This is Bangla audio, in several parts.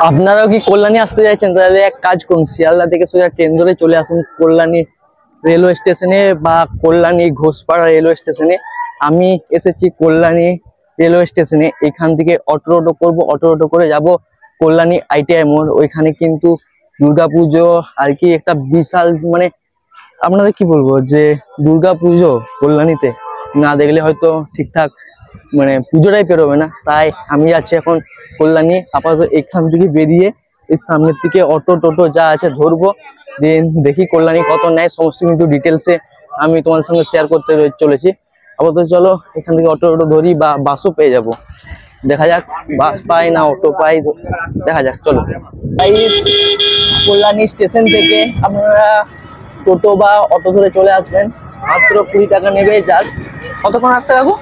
আপনারাও কি কল্যাণী আসতে চাইছেন? তাহলে এক কাজ করুন, শিয়ালদা থেকে সোজা ট্রেন ধরে চলে আসুন কল্যাণী রেলওয়ে স্টেশনে বা কল্যাণী ঘোষপাড়া রেলওয়ে স্টেশনে। আমি এসেছি কল্যাণী রেলওয়ে স্টেশনে। এখান থেকে অটো করব, অটো করে যাব কল্যাণী ITI মোড়। ওইখানে কিন্তু দুর্গাপুজো আর কি একটা বিশাল, মানে আপনাদের কি বলবো, যে দুর্গাপুজো কল্যাণীতে না দেখলে হয়তো ঠিকঠাক মানে পুজোটাই পেরোবে না। তাই আমি যাচ্ছি এখন কল্যাণী। আপাতত এখান থেকে বেরিয়ে এই সামনের দিকে টোটো যা আছে ধরবো, দেন দেখি কল্যাণী কত নেয়, সমস্ত কিন্তু ডিটেলসে আমি তোমাদের সঙ্গে শেয়ার করতে চলেছি। আপাতত চলো এখান থেকে টোটো ধরি বা বাসও পেয়ে যাব, দেখা যাক বাস পাই না অটো পাই, দেখা যাক। চলো কল্যাণী স্টেশন থেকে আপনারা টোটো বা অটো ধরে চলে আসবেন, মাত্র 20 টাকা নেবে জাস্ট। কতক্ষণ আসতে লাগবো?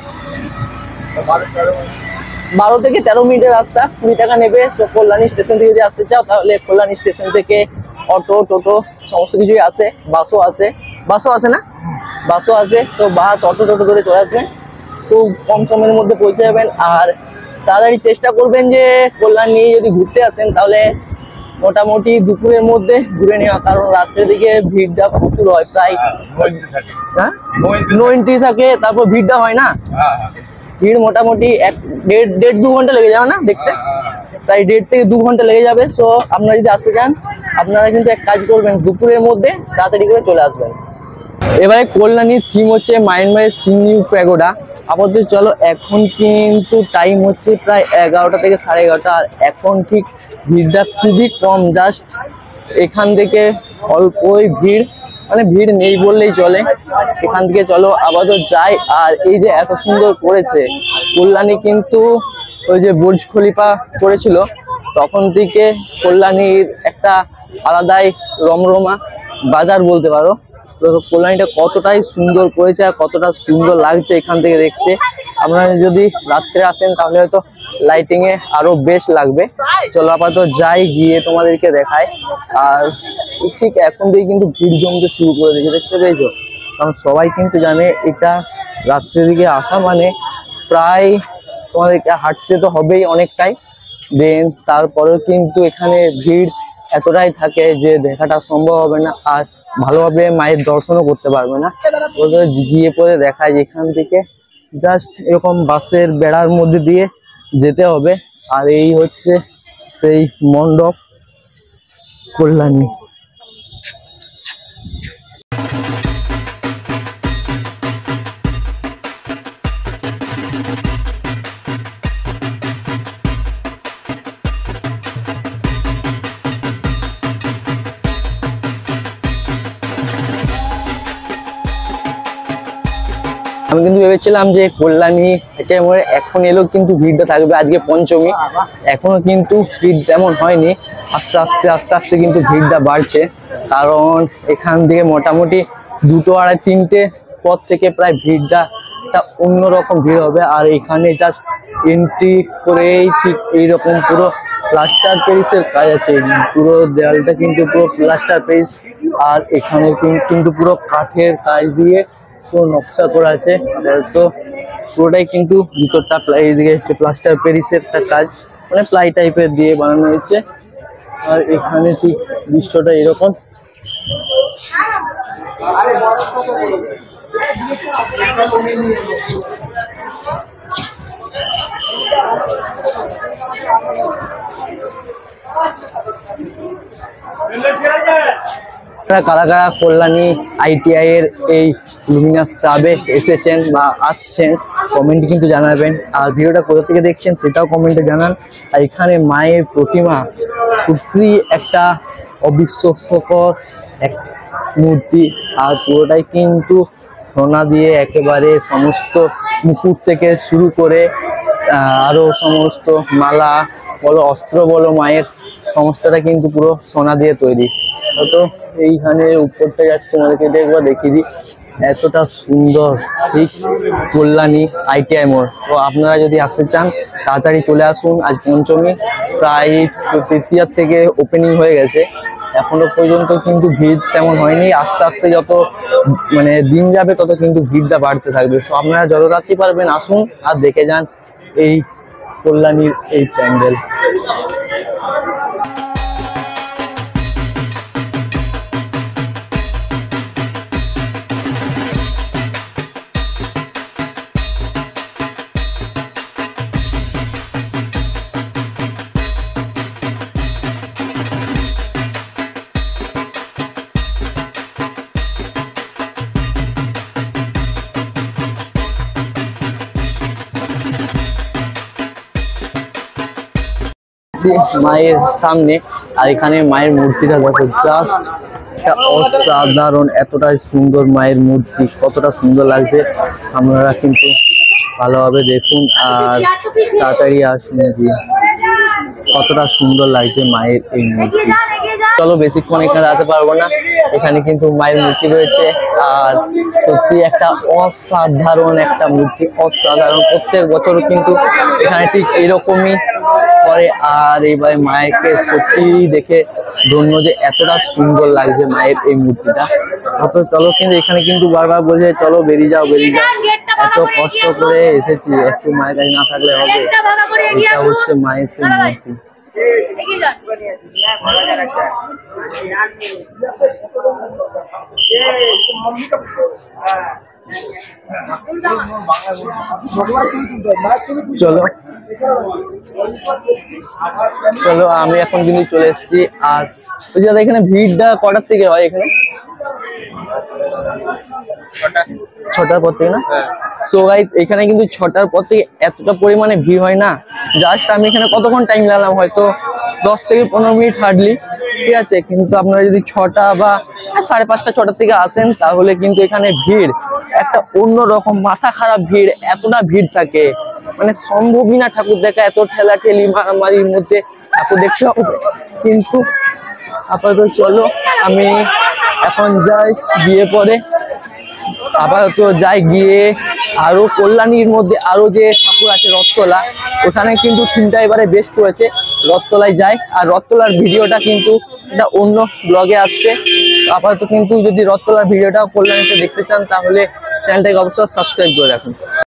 12 থেকে 13 মিনিটের রাস্তা, 20 টাকা নেবে। তো কল্যাণী স্টেশন থেকে যদি আসতে চাও তাহলে কল্যাণী স্টেশন থেকে অটো টোটো সমস্ত কিছুই আসে, বাসও আসে না, বাসও আসে। তো বাস অটো টোটো করে চলে আসবেন, খুব কম সময়ের মধ্যে পৌঁছে যাবেন। আর তাড়াতাড়ি চেষ্টা করবেন যে কল্যাণী যদি ঘুরতে আসেন তাহলে মোটামুটি দুপুরের মধ্যে ঘুরে নেওয়া, কারণ রাত্রের দিকে ভিড়টা প্রচুর হয়, প্রায় নো এন্ট্রি থাকে, তারপর ভিড়টা হয় না, ভিড় মোটামুটি 1.5-2 ঘন্টা লেগে যাবে না দেখতে, প্রায় 1.5 থেকে 2 ঘন্টা লেগে যাবে। সো আপনারা যদি আসতে চান আপনারা কিন্তু এক কাজ করবেন, দুপুরের মধ্যে তাড়াতাড়ি করে চলে আসবেন। এবারে কল্যাণীর থিম হচ্ছে মায়ানমারের সিংনিউ প্যাগোডা। আপাতত চলো, এখন কিন্তু টাইম হচ্ছে প্রায় 11টা থেকে 11:30, আর এখন ঠিক ভিড়টা খুবই কম, জাস্ট এখান থেকে অল্পই ভিড়, মানে ভিড় নেই বললেই চলে। এখান থেকে চলো আপাতত যাই। আর এই যে এত সুন্দর করেছে কল্যাণী, কিন্তু ওই যে বুর্জ খলিফা করেছিল তখন থেকে কল্যাণীর একটা আলাদাই রমরমা বাজার বলতে পারো। তো কল্যাণীটা কতটাই সুন্দর করেছে আর কতটা সুন্দর লাগছে এখান থেকে দেখতে। আপনারা যদি রাত্রে আসেন তাহলে হয়তো লাইটিং এ আরো বেশ লাগবে। চলো আপাতত যাই, গিয়ে তোমাদেরকে দেখাই। আর ঠিক এখন থেকে কিন্তু ভিড় জমতে শুরু করে দিয়েছে, দেখতে পেয়েছো? কারণ সবাই কিন্তু জানে এটা রাত্রের দিকে আসা মানে প্রায় তোমাদেরকে হাঁটতে তো হবেই অনেকটাই, দেন তারপরেও কিন্তু এখানে ভিড় এতটাই থাকে যে দেখাটা সম্ভব হবে না, আর ভালোভাবে মায়ের দর্শনও করতে পারবে না। গিয়ে পরে দেখায় এখান থেকে জাস্ট এরকম বাসের বেড়ার মধ্যে দিয়ে যেতে হবে। আর এই হচ্ছে সেই মণ্ডপ কল্যাণী। আমি কিন্তু ভেবেছিলাম যে কল্যাণী এখন এলেও কিন্তু ভিড়টা থাকবে, আজকে পঞ্চমী, এখনো কিন্তু ভিড় তেমন হয়নি। আস্তে আস্তে কিন্তু ভিড়টা বাড়ছে, কারণ এখান থেকে মোটামুটি 2, 2:30, 3টে পর থেকে প্রায় ভিড়টা একটা অন্যরকম ভিড় হবে। আর এখানে জাস্ট এন্ট্রি করেই ঠিক এইরকম পুরো প্লাস্টার পেরিসের কাজ আছে, পুরো দেয়ালটা কিন্তু পুরো প্লাস্টার পেরিস, আর এখানে কিন্তু পুরো কাঠের কাজ দিয়ে পুরো নকশা করা আছে। তো পুরোটাই কিন্তু ভিতরটা এইদিকে প্লাস্টার পেরিসের একটা কাজ, মানে প্লাই টাইপের দিয়ে বানানো হয়েছে। আর এখানে ঠিক দৃশ্যটা এরকম। কারা কারা কল্যাণী ITI এর এই লুমিনাস ক্লাবে এসেছেন বা আসছেন কমেন্টে কিন্তু জানাবেন। আর ভিডিওটা কোথা থেকে দেখছেন সেটাও কমেন্টে জানান। আর এখানে মায়ের প্রতিমা সত্যি একটা অবিশ্বাস্যকর এক মূর্তি, আর পুরোটাই কিন্তু সোনা দিয়ে একেবারে সমস্ত মুকুট থেকে শুরু করে আরো সমস্ত মালা বলো, অস্ত্র বলো, মায়ের সমস্তটা কিন্তু পুরো সোনা দিয়ে তৈরি। তো এইখানে উপরটা যাচ্ছে, তোমাদেরকে দেখবো, দেখিয়ে দিই এতটা সুন্দর ঠিক কল্যাণী ITI মোড়। তো আপনারা যদি আসতে চান তাড়াতাড়ি চলে আসুন, আজ পঞ্চমী, প্রায় 3টা থেকে ওপেনিং হয়ে গেছে, এখনো পর্যন্ত কিন্তু ভিড় তেমন হয়নি। আস্তে আস্তে যত মানে দিন যাবে তত কিন্তু ভিড়টা বাড়তে থাকবে। তো আপনারা যত রাত্রি পারবেন আসুন আর দেখে যান এই কল্যাণীর এই প্যান্ডেল। এসেছি মায়ের সামনে, আর এখানে মায়ের মূর্তিটা দেখো, জাস্ট অসাধারণ, এতটাই সুন্দর মায়ের মূর্তি, কতটা সুন্দর লাগছে। আপনারা কিন্তু ভালোভাবে দেখুন আর তাড়াতাড়ি আসুন, জি কতটা সুন্দর লাগছে মায়ের এই মূর্তি। চলো বেশিক্ষণ এখানে দাঁড়াতে পারবো না, এখানে কিন্তু মায়ের মূর্তি রয়েছে, আর সত্যি একটা অসাধারণ একটা মূর্তি, অসাধারণ। প্রত্যেক বছর কিন্তু এখানে ঠিক এরকমই করে, আর এইবার মায়েরকে সত্যি দেখে ধন্য যে এতটা সুন্দর লাগছে মায়ের এই মূর্তিটা। অত চলো, কিন্তু এখানে কিন্তু বারবার বলছে চলো বেরিয়ে যাও বেরিয়ে যাও, এত কষ্ট করে এসেছি, একটু মায়ের কাছে না থাকলে হবে। এটা হচ্ছে মায়ের সেই মূর্তি। চলো চলো, আমি এখন কিন্তু চলে এসেছি। আর এখানে ভিড়টা কটার থেকে হয়? এখানে 6টার পর থেকে না? সো গাইস, এখানে কিন্তু 6টার পর থেকে এতটা পরিমাণে ভিড় হয় না। জাস্ট আমি এখানে কতক্ষণ টাইম লাগলাম, হয়তো 10 থেকে 15 মিনিট হার্ডলি, ঠিক আছে। কিন্তু আপনারা যদি 6টা বা 5:30 6টার থেকে আসেন, তাহলে কিন্তু এখানে ভিড় একটা অন্যরকম মাথা খারাপ ভিড়, এতটা ভিড় থাকে, মানে সম্ভবই না ঠাকুর দেখা, এত ঠেলাঠেলি মারামারির মধ্যে ঠাকুর দেখতে হবে। কিন্তু আপাতত চলো আমি এখন যাই, গিয়ে পরে আপাতত যাই, গিয়ে আরো কল্যাণীর মধ্যে আরো যে ঠাকুর আছে রথতলা, ওখানে কিন্তু থিমটা এবারে বেস্ট করেছে, রথতলায় যাই। আর রথতলার ভিডিওটা কিন্তু এটা অন্য ব্লগে আসছে। আপাতত কিন্তু যদি রথতলার ভিডিওটা কল্যাণীতে দেখতে চান, তাহলে চ্যানেলটাকে অবশ্যই সাবস্ক্রাইব করে রাখুন।